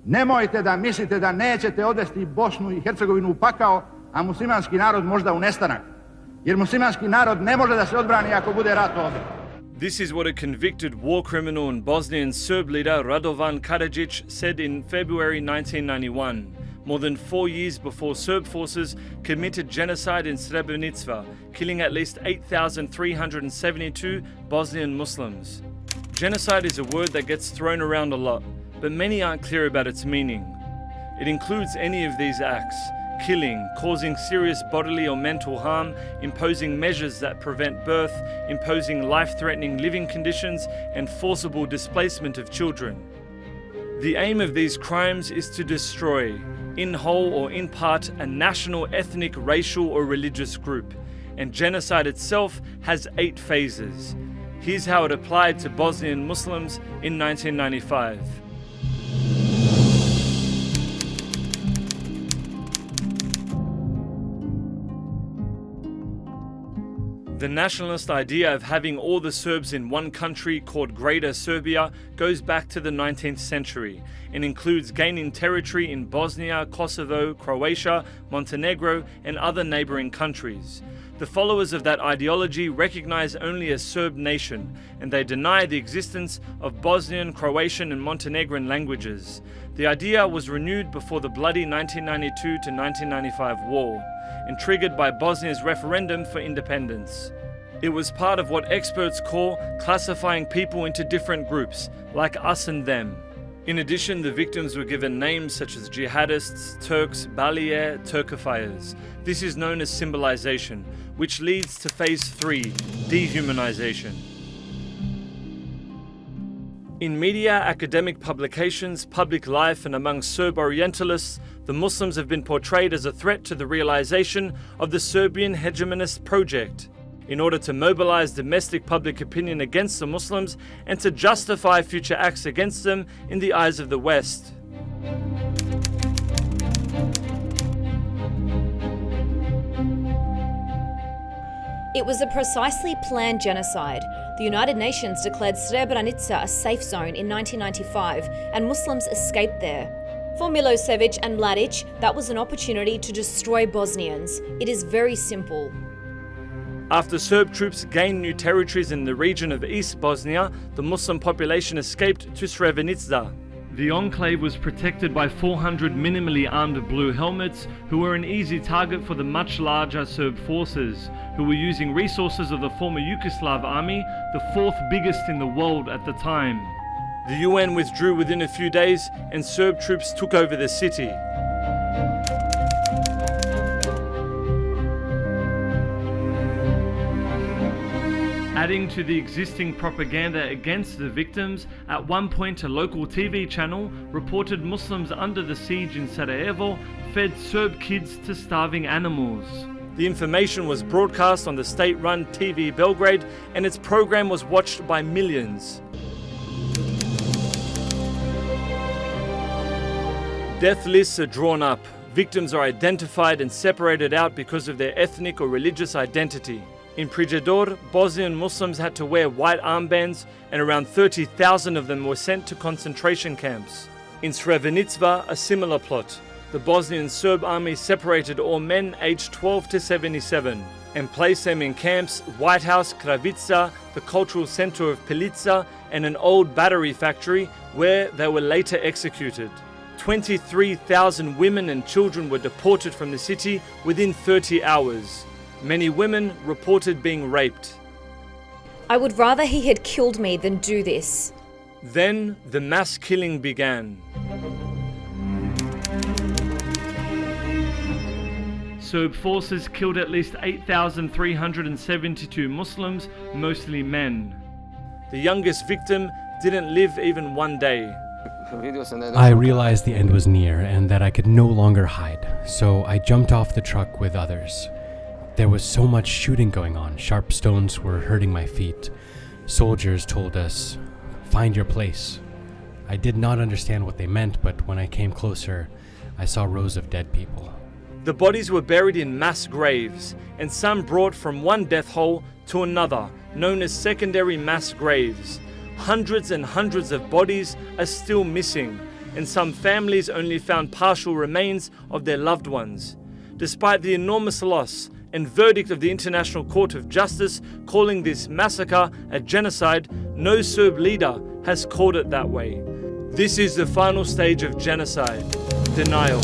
Nemojte da mislite da nećete odvesti Bosnu i Hercegovinu u pakao, a muslimanski narod možda u nestanak. Jer muslimanski narod ne može da se odbrani ako bude rat ovdje. This is what a convicted war criminal and Bosnian Serb leader Radovan Karadzic said in February 1991, more than 4 years before Serb forces committed genocide in Srebrenica, killing at least 8,372 Bosnian Muslims. Genocide is a word that gets thrown around a lot, but many aren't clear about its meaning. It includes any of these acts: killing, causing serious bodily or mental harm, imposing measures that prevent birth, imposing life-threatening living conditions, and forcible displacement of children. The aim of these crimes is to destroy, in whole or in part, a national, ethnic, racial or religious group. And genocide itself has 8 phases. Here's how it applied to Bosnian Muslims in 1995. The nationalist idea of having all the Serbs in one country called Greater Serbia goes back to the 19th century and includes gaining territory in Bosnia, Kosovo, Croatia, Montenegro and other neighboring countries. The followers of that ideology recognize only a Serb nation, and they deny the existence of Bosnian, Croatian and Montenegrin languages. The idea was renewed before the bloody 1992 to 1995 war, and triggered by Bosnia's referendum for independence. It was part of what experts call classifying people into different groups, like us and them. In addition, the victims were given names such as jihadists, Turks, Balier, Turkophiles. This is known as symbolization, which leads to phase 3, dehumanization. In media, academic publications, public life and among Serb Orientalists, the Muslims have been portrayed as a threat to the realization of the Serbian hegemonist project, in order to mobilize domestic public opinion against the Muslims and to justify future acts against them in the eyes of the West. It was a precisely planned genocide. The United Nations declared Srebrenica a safe zone in 1995, and Muslims escaped there. For Milosevic and Mladic, that was an opportunity to destroy Bosnians. It is very simple. After Serb troops gained new territories in the region of East Bosnia, the Muslim population escaped to Srebrenica. The enclave was protected by 400 minimally armed blue helmets who were an easy target for the much larger Serb forces, who were using resources of the former Yugoslav army, the 4th biggest in the world at the time. The UN withdrew within a few days and Serb troops took over the city. Adding to the existing propaganda against the victims, at one point a local TV channel reported Muslims under the siege in Sarajevo fed Serb kids to starving animals. The information was broadcast on the state-run TV Belgrade, and its program was watched by millions. Death lists are drawn up. Victims are identified and separated out because of their ethnic or religious identity. In Prijedor, Bosnian Muslims had to wear white armbands, and around 30,000 of them were sent to concentration camps. In Srebrenica, a similar plot. The Bosnian Serb army separated all men aged 12 to 77 and placed them in camps White House, Kravica, the cultural center of Pilica, and an old battery factory where they were later executed. 23,000 women and children were deported from the city within 30 hours. Many women reported being raped. I would rather he had killed me than do this. Then the mass killing began. Serb forces killed at least 8,372 Muslims, mostly men. The youngest victim didn't live even one day. I realized the end was near and that I could no longer hide, so I jumped off the truck with others. There was so much shooting going on, sharp stones were hurting my feet. Soldiers told us, "Find your place." I did not understand what they meant, but when I came closer, I saw rows of dead people. The bodies were buried in mass graves, and some brought from one death hole to another, known as secondary mass graves. Hundreds and hundreds of bodies are still missing. and some families only found partial remains of their loved ones. Despite the enormous loss and verdict of the International Court of Justice calling this massacre a genocide, no Serb leader has called it that way. This is the final stage of genocide: denial.